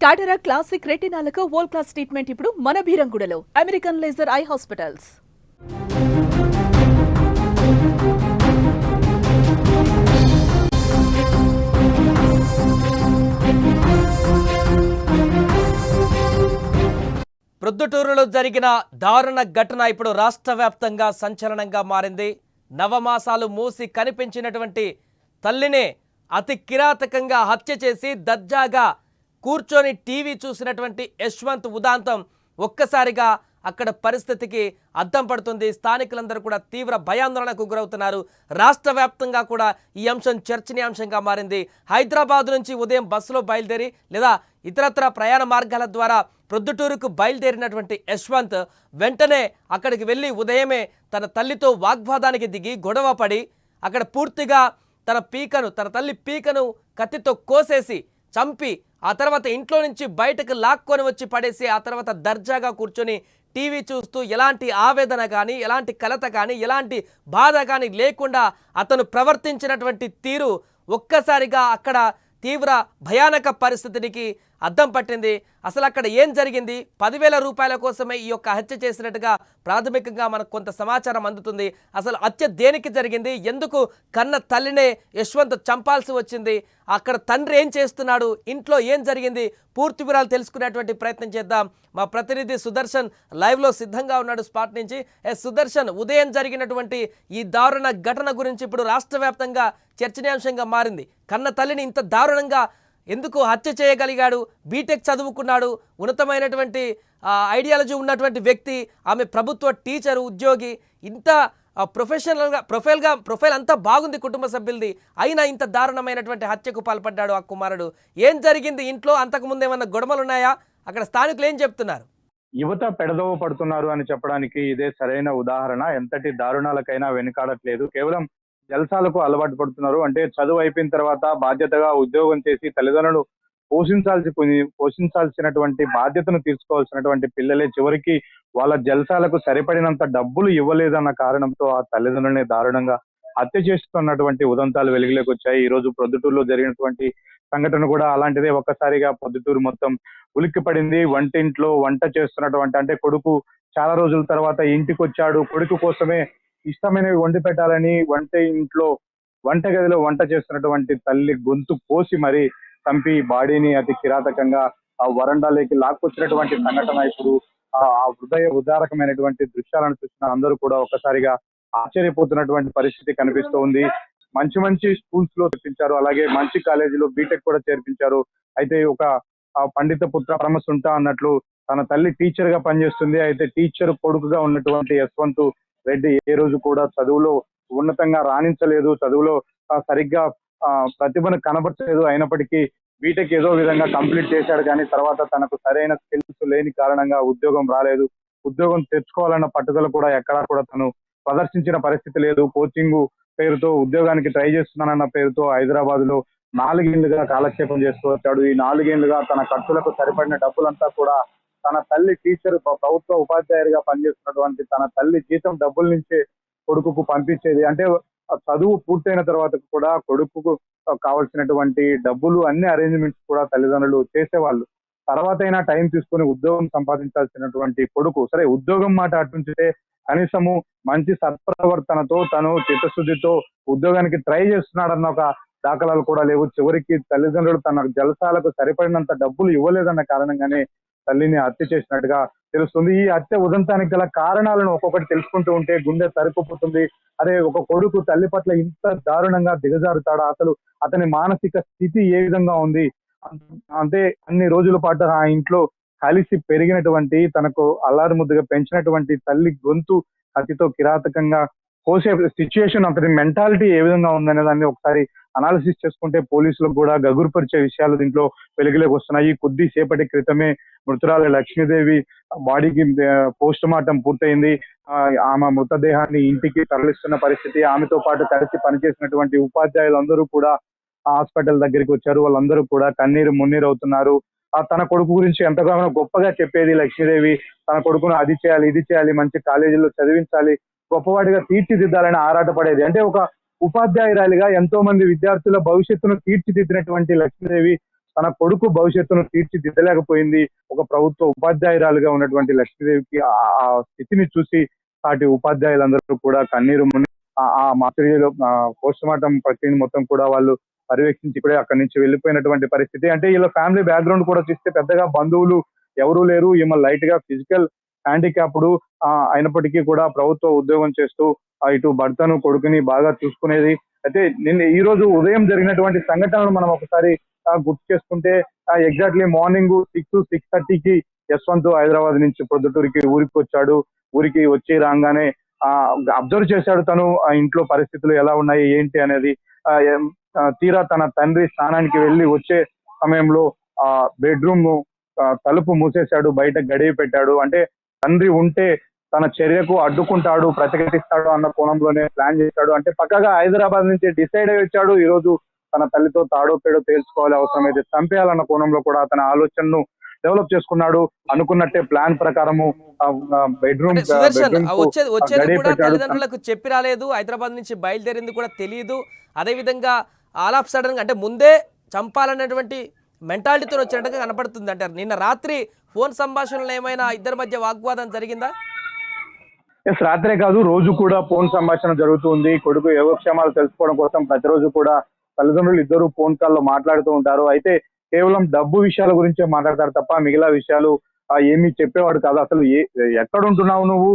టాటరా classic రెటినాలకు world class treatment ఇప్పుడు మన భీరంగూడలో American laser eye hospitals. ప్రొద్దుటూరులో జరిగిన దారుణ ఘటన ఇప్పుడు రాష్ట్ర వ్యాప్తంగా సంచలనంగా మారింది. నవమాసాలు మూసి కనిపించినటువంటి తల్లినే అతి కిరాతకంగా హత్య చేసి దర్జాగా కూర్చొని టీవీ చూసినటువంటి యశ్వంత్ ఉదాంతం ఒక్కసారిగా అక్కడ పరిస్థితికి అద్దం పడుతుంది. స్థానికులందరూ కూడా తీవ్ర భయాందోళనకు గురవుతున్నారు. రాష్ట్ర వ్యాప్తంగా కూడా ఈ అంశం చర్చనీయాంశంగా మారింది. హైదరాబాద్ నుంచి ఉదయం బస్సులో బయలుదేరి లేదా ఇతరత్ర ప్రయాణ మార్గాల ద్వారా ప్రొద్దుటూరుకు బయలుదేరినటువంటి యశ్వంత్ వెంటనే అక్కడికి వెళ్ళి ఉదయమే తన తల్లితో వాగ్వాదానికి దిగి గొడవ పడి అక్కడ పూర్తిగా తన తల్లి పీకను కత్తితో కోసేసి చంపి ఆ తర్వాత ఇంట్లో నుంచి బయటకు లాక్కొని వచ్చి పడేసి ఆ తర్వాత దర్జాగా కూర్చొని టీవీ చూస్తూ ఎలాంటి ఆవేదన కానీ ఎలాంటి కలత కానీ ఎలాంటి బాధ కానీ లేకుండా అతను ప్రవర్తించినటువంటి తీరు ఒక్కసారిగా అక్కడ తీవ్ర భయానక పరిస్థితికి అద్దం పట్టింది. అసలు అక్కడ ఏం జరిగింది? 10,000 రూపాయల కోసమే ఈ యొక్క హత్య చేసినట్టుగా ప్రాథమికంగా మనకు కొంత సమాచారం అందుతుంది. అసలు హత్య దేనికి జరిగింది? ఎందుకు కన్న తల్లినే యశ్వంత్ చంపాల్సి వచ్చింది? అక్కడ తండ్రి ఏం చేస్తున్నాడు? ఇంట్లో ఏం జరిగింది? పూర్తి వివరాలు తెలుసుకునేటువంటి ప్రయత్నం చేద్దాం. మా ప్రతినిధి సుదర్శన్ లైవ్లో సిద్ధంగా ఉన్నాడు స్పాట్ నుంచి. సుదర్శన్, ఉదయం జరిగినటువంటి ఈ దారుణ ఘటన గురించి ఇప్పుడు రాష్ట్ర వ్యాప్తంగా చర్చనీయాంశంగా మారింది. కన్న తల్లిని ఇంత దారుణంగా ఎందుకు హత్య చేయగలిగాడు? బీటెక్ చదువుకున్నాడు, ఉన్నతమైనటువంటి ఐడియాలజీ ఉన్నటువంటి వ్యక్తి, ఆమె ప్రభుత్వ టీచరు, ఉద్యోగి, ఇంత ప్రొఫైల్ అంతా బాగుంది కుటుంబ సభ్యులది, అయినా ఇంత దారుణమైనటువంటి హత్యకు పాల్పడ్డాడు ఆ కుమారుడు. ఏం జరిగింది ఇంట్లో? అంతకుముందు ఏమన్నా గొడవలు ఉన్నాయా? అక్కడ స్థానికులు ఏం చెప్తున్నారు? యువత పెడదోవ పడుతున్నారు అని చెప్పడానికి ఇదే సరైన ఉదాహరణ. ఎంతటి దారుణాలకైనా వెనుకాడట్లేదు. కేవలం జల్సాలకు అలవాటు పడుతున్నారు. అంటే చదువు అయిపోయిన తర్వాత బాధ్యతగా ఉద్యోగం చేసి తల్లిదండ్రులు పోషించాల్సినటువంటి బాధ్యతను తీర్చుకోవాల్సినటువంటి పిల్లలే చివరికి వాళ్ళ జల్సాలకు సరిపడినంత డబ్బులు ఇవ్వలేదన్న కారణంతో ఆ తల్లిదండ్రులని దారుణంగా హత్య చేస్తున్నటువంటి ఉదంతాలు వెలుగులోకి వచ్చాయి. ఈ రోజు ప్రొద్దుటూరులో జరిగినటువంటి సంఘటన కూడా అలాంటిదే. ఒక్కసారిగా ప్రొద్దుటూరు మొత్తం ఉలిక్కి పడింది. వంటింట్లో వంట చేస్తున్నటువంటి, అంటే కొడుకు చాలా రోజుల తర్వాత ఇంటికి వచ్చాడు, కొడుకు కోసమే ఇష్టమైనవి వండి పెట్టాలని వంటగదిలో వంట చేస్తున్నటువంటి తల్లి గొంతు కోసి మరి చంపి బాడీని అతి కిరాతకంగా ఆ వరండాలోకి లాక్కొచ్చినటువంటి సంఘటన ఇప్పుడు ఆ హృదయ ఉదారకమైనటువంటి దృశ్యాలను చూసిన అందరూ కూడా ఒక్కసారిగా ఆశ్చర్యపోతున్నటువంటి పరిస్థితి కనిపిస్తూ ఉంది. మంచి మంచి స్కూల్స్ లో చేర్పించారు, అలాగే మంచి కాలేజీలో బీటెక్ కూడా చేర్పించారు. అయితే ఒక పండిత పుత్ర పరమసుంట అన్నట్లు తన తల్లి టీచర్ గా పనిచేస్తుంది. అయితే టీచర్ కొడుకుగా ఉన్నటువంటి యశ్వంత్ రెడ్డి ఏ రోజు కూడా చదువులో ఉన్నతంగా రాణించలేదు, చదువులో సరిగ్గా ప్రతిభను కనబరచలేదు. అయినప్పటికీ బీటెక్ ఏదో విధంగా కంప్లీట్ చేశాడు, కానీ తర్వాత తనకు సరైన స్కిల్స్ లేని కారణంగా ఉద్యోగం రాలేదు. ఉద్యోగం తెచ్చుకోవాలన్న పట్టుదల కూడా ఎక్కడా కూడా తను ప్రదర్శించిన పరిస్థితి లేదు. కోచింగ్ పేరుతో ఉద్యోగానికి ట్రై చేస్తున్నానన్న పేరుతో హైదరాబాద్ లో 4 ఏళ్లుగా కాలక్షేపం చేస్తూ వచ్చాడు. ఈ 4 ఏళ్లుగా తన ఖర్చులకు సరిపడిన డబ్బులంతా కూడా తన తల్లి టీచర్, ప్రభుత్వ ఉపాధ్యాయుడిగా పనిచేస్తున్నటువంటి తన తల్లి జీతం డబ్బుల నుంచే కొడుకుకు పంపించేది. అంటే చదువు పూర్తయిన తర్వాత కూడా కొడుకుకు కావాల్సినటువంటి డబ్బులు అన్ని అరేంజ్మెంట్స్ కూడా తల్లిదండ్రులు చేసేవాళ్ళు. తర్వాత అయినా టైం తీసుకుని ఉద్యోగం సంపాదించాల్సినటువంటి కొడుకు, సరే ఉద్యోగం మాట అటుంచితే కనీసము మంచి సత్ప్రవర్తనతో తను చిత్తశుద్ధితో ఉద్యోగానికి ట్రై చేస్తున్నాడన్న ఒక దాఖలాలు కూడా లేవు. చివరికి తల్లిదండ్రులు తన జలసాలకు సరిపడినంత డబ్బులు ఇవ్వలేదన్న కారణంగానే తల్లిని హత్య చేసినట్టుగా తెలుస్తుంది. ఈ హత్య ఉదంతానికి గల కారణాలను ఒక్కొక్కటి తెలుసుకుంటూ ఉంటే గుండె తరుక్కుపోతుంది. అరే, ఒక కొడుకు తల్లి పట్ల ఇంత దారుణంగా దిగజారుతాడా? అసలు అతని మానసిక స్థితి ఏ విధంగా ఉంది? అంటే అన్ని రోజుల పాటు ఆ ఇంట్లో కలిసి పెరిగినటువంటి, తనకు అల్లారు ముద్దుగా పెంచినటువంటి తల్లి గొంతు అతితో కిరాతకంగా కోసే సిచ్యుయేషన్, అతని మెంటాలిటీ ఏ విధంగా ఉందనే దాన్ని ఒకసారి అనాలిసిస్ చేసుకుంటే పోలీసులకు కూడా గగురుపరిచే విషయాలు దీంట్లో వెలుగులోకి వస్తున్నాయి. కొద్దిసేపటి క్రితమే మృతురాలు లక్ష్మీదేవి బాడీకి పోస్ట్ మార్టం పూర్తయింది. ఆమె మృతదేహాన్ని ఇంటికి తరలిస్తున్న పరిస్థితి. ఆమెతో పాటు కలిసి పనిచేసినటువంటి ఉపాధ్యాయులందరూ కూడా హాస్పిటల్ దగ్గరికి వచ్చారు. వాళ్ళందరూ కూడా కన్నీరు మున్నీరు అవుతున్నారు. తన కొడుకు గురించి ఎంతగానో గొప్పగా చెప్పేది లక్ష్మీదేవి. తన కొడుకును అది చేయాలి, ఇది చేయాలి, మంచి కాలేజీలో చదివించాలి, గొప్పవాడిగా తీర్చిదిద్దాలని ఆరాటపడేది. అంటే ఒక ఉపాధ్యాయురాలిగా ఎంతో మంది విద్యార్థుల భవిష్యత్తును తీర్చిదిద్దినటువంటి లక్ష్మీదేవి తన కొడుకు భవిష్యత్తును తీర్చిదిద్దలేకపోయింది. ఒక ప్రభుత్వ ఉపాధ్యాయురాలుగా ఉన్నటువంటి లక్ష్మీదేవికి ఆ స్థితిని చూసి సాటి ఉపాధ్యాయులందరూ కూడా కన్నీరు ముని ఆ మార్చిడిలో పోస్ట్ మార్టం ప్రక్రియను మొత్తం కూడా వాళ్ళు పర్యవేక్షించి ఇప్పుడే అక్కడి నుంచి వెళ్ళిపోయినటువంటి పరిస్థితి. అంటే వీళ్ళ ఫ్యామిలీ బ్యాక్గ్రౌండ్ కూడా చూస్తే పెద్దగా బంధువులు ఎవరూ లేరు. ఈమె లైట్ గా ఫిజికల్ హ్యాండిక్యాప్డ్ అయినప్పటికీ కూడా ప్రభుత్వ ఉద్యోగం చేస్తూ ఇటు భర్తను కొడుకుని బాగా చూసుకునేది. అయితే నిన్న ఈ రోజు ఉదయం జరిగినటువంటి సంఘటనలు మనం ఒకసారి గుర్తు చేసుకుంటే ఎగ్జాక్ట్లీ మార్నింగ్ 6:30కి యశ్వంత్ హైదరాబాద్ నుంచి ప్రొద్దుటూరికి ఊరికి వచ్చాడు. ఊరికి వచ్చి రాగానే అబ్జర్వ్ చేశాడు తను ఆ ఇంట్లో పరిస్థితులు ఎలా ఉన్నాయి ఏంటి అనేది. తీరా తన తండ్రి స్నానానికి వెళ్ళి వచ్చే సమయంలో బెడ్రూమ్ తలుపు మూసేశాడు, బయట గడియ పెట్టాడు. అంటే తండ్రి ఉంటే తన చర్యకు అడ్డుకుంటాడు, ప్రతిఘటిస్తాడు అన్న కోణంలోనే ప్లాన్ చేశాడు. అంటే పక్కగా హైదరాబాద్ నుంచి డిసైడ్ అయి వచ్చాడు. ఈ రోజు తన తల్లితో తాడో పేడో తేల్చుకోవాలి, అవసరమైతే చంపేయాలన్న కోణంలో కూడా తన ఆలోచనను డెవలప్ చేసుకున్నాడు. అనుకున్నట్టే ప్లాన్ ప్రకారము బెడ్రూమ్ సుదర్శన్ వచ్చేది కూడా తల్లిదండ్రులకు చెప్పి రాలేదు, హైదరాబాద్ నుంచి బయలుదేరింది కూడా తెలియదు. అదే విధంగా ఆల్ ఆఫ్ సడన్ అంటే ముందే చంపాలన్నటువంటి మెంటాలిటీతో వచ్చినట్టుగా కనపడుతుంది. అంటారు నిన్న రాత్రి ఫోన్ సంభాషణలు ఏమైనా ఇద్దరి మధ్య వాగ్వాదం జరిగిందా? ఎస్, రాత్రే కాదు రోజు కూడా ఫోన్ సంభాషణ జరుగుతుంది. కొడుకు యోగక్షేమాలు తెలుసుకోవడం కోసం ప్రతిరోజు కూడా తల్లిదండ్రులు ఇద్దరు ఫోన్ కాల్లో మాట్లాడుతూ ఉంటారు. అయితే కేవలం డబ్బు విషయాల గురించే మాట్లాడతారు తప్ప మిగిలిన విషయాలు ఏమీ చెప్పేవాడు కాదు. అసలు ఎక్కడ ఉంటున్నావు నువ్వు,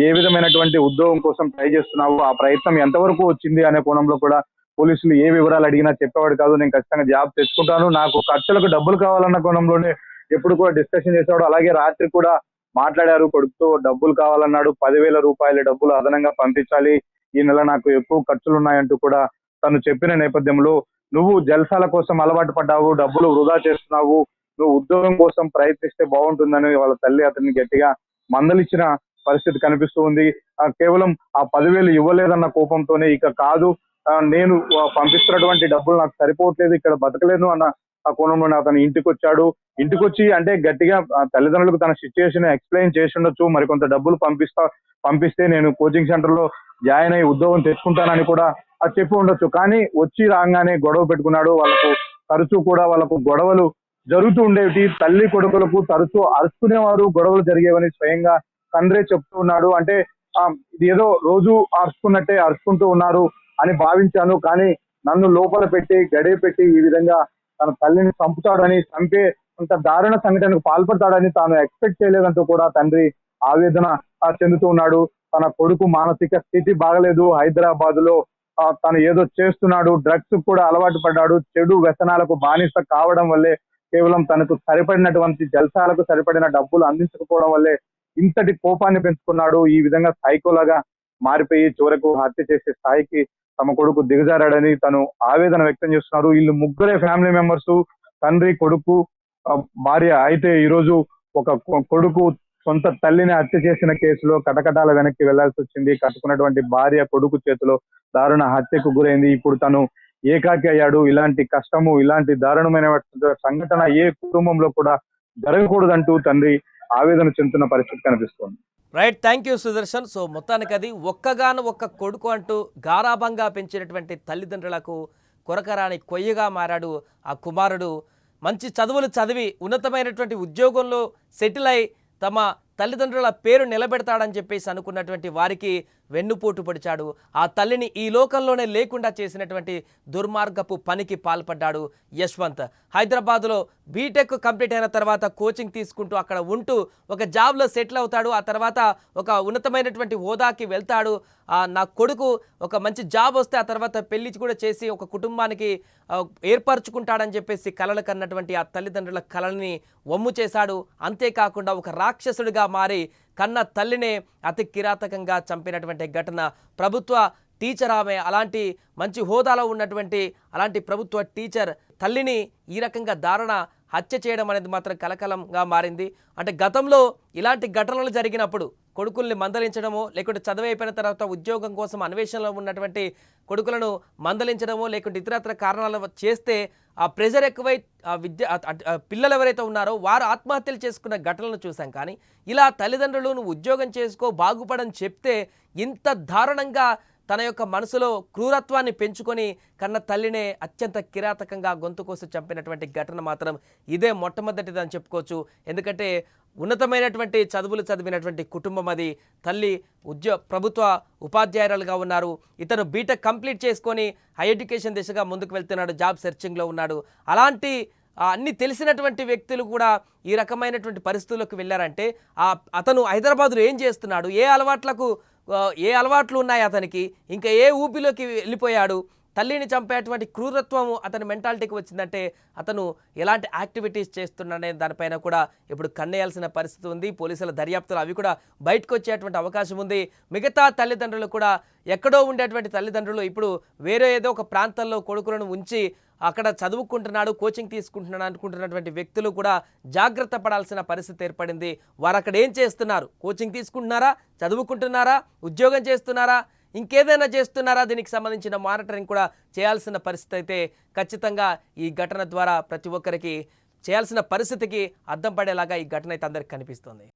ఏ విధమైనటువంటి ఉద్యోగం కోసం ట్రై చేస్తున్నావు, ఆ ప్రయత్నం ఎంతవరకు వచ్చింది అనే కోణంలో కూడా పోలీసులు ఏ వివరాలు అడిగినా చెప్పేవాడు కాదు. నేను ఖచ్చితంగా జాబ్ తెచ్చుకుంటాను, నాకు ఖర్చులకు డబ్బులు కావాలన్న కోణంలోనే ఎప్పుడు కూడా డిస్కషన్ చేసేవాడు. అలాగే రాత్రి కూడా మాట్లాడారు, కొడుకుతో డబ్బులు కావాలన్నాడు. 10,000 రూపాయల డబ్బులు అదనంగా పంపించాలి, ఈ నెల నాకు ఎక్కువ ఖర్చులు ఉన్నాయంటూ కూడా తను చెప్పిన నేపథ్యంలో నువ్వు జల్సాల కోసం అలవాటు పడ్డావు, డబ్బులు వృధా చేస్తున్నావు, నువ్వు ఉద్యోగం కోసం ప్రయత్నిస్తే బాగుంటుందని వాళ్ళ తల్లి అతన్ని గట్టిగా మందలిచ్చిన పరిస్థితి కనిపిస్తూ ఉంది. కేవలం ఆ 10,000 ఇవ్వలేదన్న కోపంతోనే ఇక కాదు, నేను పంపిస్తున్నటువంటి డబ్బులు నాకు సరిపోవట్లేదు, ఇక్కడ బతకలేను అన్న ఆ కోణంలోనే అతను ఇంటికి వచ్చాడు. ఇంటికి వచ్చి అంటే గట్టిగా తల్లిదండ్రులకు తన సిచ్యుయేషన్ ఎక్స్ప్లెయిన్ చేసి ఉండొచ్చు, మరికొంత డబ్బులు పంపిస్తే నేను కోచింగ్ సెంటర్ లో జాయిన్ అయ్యి ఉద్యోగం తెచ్చుకుంటానని కూడా చెప్పి ఉండొచ్చు. కానీ వచ్చి రాగానే గొడవ పెట్టుకున్నాడు. తరచూ కూడా వాళ్ళకు గొడవలు జరుగుతూ ఉండేవి. తల్లి కొడుకులకు తరచూ అరుచుకునేవారు, గొడవలు జరిగేవని స్వయంగా తండ్రే చెప్తూ ఉన్నాడు. అంటే ఇది ఏదో రోజు అరుచుకుంటూ ఉన్నారు అని భావించాను, కానీ నన్ను లోపల పెట్టి గడియ పెట్టి ఈ విధంగా తన తల్లిని చంపుతాడని, చంపే అంత దారుణ సంఘటనకు పాల్పడతాడని తాను ఎక్స్పెక్ట్ చేయలేదంటూ కూడా తండ్రి ఆవేదన చెందుతూ ఉన్నాడు. తన కొడుకు మానసిక స్థితి బాగలేదు, హైదరాబాద్ లో తను ఏదో చేస్తున్నాడు, డ్రగ్స్ కూడా అలవాటు పడ్డాడు, చెడు వ్యసనాలకు బానిస కావడం వల్లే, కేవలం తనకు సరిపడినటువంటి జల్సాలకు సరిపడిన డబ్బులు అందించకపోవడం వల్లే ఇంతటి కోపాన్ని పెంచుకున్నాడు. ఈ విధంగా సైకోలాగా మారిపోయి చివరకు హత్య చేసే స్థాయికి తమ కొడుకు దిగజారాడని తను ఆవేదన వ్యక్తం చేస్తున్నారు. వీళ్ళు ముగ్గురే ఫ్యామిలీ మెంబర్స్, తండ్రి, కొడుకు, భార్య. అయితే ఈరోజు ఒక కొడుకు సొంత తల్లిని హత్య చేసిన కేసులో కటకటాల వెనక్కి వెళ్లాల్సి వచ్చింది. కట్టుకున్నటువంటి భార్య కొడుకు చేతిలో దారుణ హత్యకు గురైంది. ఇప్పుడు తను ఏకాకి అయ్యాడు. ఇలాంటి కష్టము, ఇలాంటి దారుణమైన సంఘటన ఏ కుటుంబంలో కూడా జరగకూడదంటూ తండ్రి ఆవేదన చెందుతున్న పరిస్థితి కనిపిస్తోంది. Right, thank you Sudarshan. So మొత్తానికి అది ఒక్కగాను ఒక్క కొడుకు అంటూ గారాభంగా పెంచినటువంటి తల్లిదండ్రులకు కొరకరాని కొయ్యగా మారాడు ఆ కుమారుడు. మంచి చదువులు చదివి ఉన్నతమైనటువంటి ఉద్యోగంలో సెటిల్ అయి తమ తల్లిదండ్రుల పేరు నిలబెడతాడని చెప్పేసి అనుకున్నటువంటి వారికి వెన్నుపోటు పొడిచాడు. ఆ తల్లిని ఈ లోకంలోనే లేకుండా చేసినటువంటి దుర్మార్గపు పనికి పాల్పడ్డాడు యశ్వంత్. హైదరాబాద్లో బీటెక్ కంప్లీట్ అయిన తర్వాత కోచింగ్ తీసుకుంటూ అక్కడ ఉంటూ ఒక జాబ్లో సెటిల్ అవుతాడు. ఆ తర్వాత ఒక ఉన్నతమైనటువంటి హోదాకి వెళ్తాడు. నా కొడుకు ఒక మంచి జాబ్ వస్తే ఆ తర్వాత పెళ్లి కూడా చేసి ఒక కుటుంబానికి ఏర్పరచుకుంటాడని చెప్పేసి కలలు కన్నటువంటి ఆ తల్లిదండ్రుల కలల్ని వమ్ము చేశాడు. అంతేకాకుండా ఒక రాక్షసుడిగా మారి కన్న తల్లినే అతి కిరాతకంగా చంపినటువంటి ఘటన. ప్రభుత్వ టీచర్ ఆమె, అలాంటి మంచి హోదాలో ఉన్నటువంటి అలాంటి ప్రభుత్వ టీచర్ తల్లిని ఈ రకంగా దారుణ హత్య చేయడం అనేది మాత్రం కలకలంగా మారింది. అంటే గతంలో ఇలాంటి ఘటనలు జరిగినప్పుడు కొడుకుల్ని మందలించడమో, లేకుంటే చదువు అయిపోయిన తర్వాత ఉద్యోగం కోసం అన్వేషణలో ఉన్నటువంటి కొడుకులను మందలించడమో, లేకుంటే ఇతరత్ర కారణాలు చేస్తే ఆ ప్రెజర్ ఎక్కువై పిల్లలు ఎవరైతే ఉన్నారో వారు ఆత్మహత్యలు చేసుకున్న ఘటనలను చూసాం. కానీ ఇలా తల్లిదండ్రులు నువ్వు ఉద్యోగం చేసుకో, బాగుపడని చెప్తే ఇంత దారుణంగా తన యొక్క మనసులో క్రూరత్వాన్ని పెంచుకొని కన్న తల్లినే అత్యంత కిరాతకంగా గొంతు కోసి చంపినటువంటి ఘటన మాత్రం ఇదే మొట్టమొదటిదని చెప్పుకోవచ్చు. ఎందుకంటే ఉన్నతమైనటువంటి చదువులు చదివినటువంటి కుటుంబం అది. తల్లి ప్రభుత్వ ఉపాధ్యాయురాలుగా ఉన్నారు. ఇతను బీటెక్ కంప్లీట్ చేసుకొని హై ఎడ్యుకేషన్ దిశగా ముందుకు వెళ్తున్నాడు, జాబ్ సెర్చింగ్లో ఉన్నాడు. అలాంటి అన్ని తెలిసినటువంటి వ్యక్తులు కూడా ఈ రకమైనటువంటి పరిస్థితుల్లోకి వెళ్ళారంటే అతను హైదరాబాద్లో ఏం చేస్తున్నాడు, ఏ అలవాట్లు ఉన్నాయి అతనికి, ఇంకా ఏ ఊపిలోకి వెళ్ళిపోయాడు, తల్లిని చంపేటువంటి క్రూరత్వం అతని మెంటాలిటీకి వచ్చిందంటే అతను ఎలాంటి యాక్టివిటీస్ చేస్తున్నాడనే దానిపైన కూడా ఇప్పుడు కన్నేయాల్సిన పరిస్థితి ఉంది. పోలీసుల దర్యాప్తులు అవి కూడా బయటకు వచ్చేటువంటి అవకాశం ఉంది. మిగతా తల్లిదండ్రులు కూడా ఎక్కడో ఉండేటువంటి తల్లిదండ్రులు ఇప్పుడు వేరే ఏదో ఒక ప్రాంతాల్లో కొడుకులను ఉంచి అక్కడ చదువుకుంటున్నాడు, కోచింగ్ తీసుకుంటున్నాడు అనుకుంటున్నటువంటి వ్యక్తులు కూడా జాగ్రత్త పడాల్సిన పరిస్థితి ఏర్పడింది. వారు అక్కడ ఏం చేస్తున్నారు, కోచింగ్ తీసుకుంటున్నారా, చదువుకుంటున్నారా, ఉద్యోగం చేస్తున్నారా, ఇంకేదైనా చేస్తున్నారా, దీనికి సంబంధించిన మానిటరింగ్ కూడా చేయాల్సిన పరిస్థితి అయితే ఖచ్చితంగా ఈ ఘటన ద్వారా ప్రతి ఒక్కరికి చేయాల్సిన పరిస్థితికి అద్దం పడేలాగా ఈ ఘటన అయితే అందరికి కనిపిస్తుంది.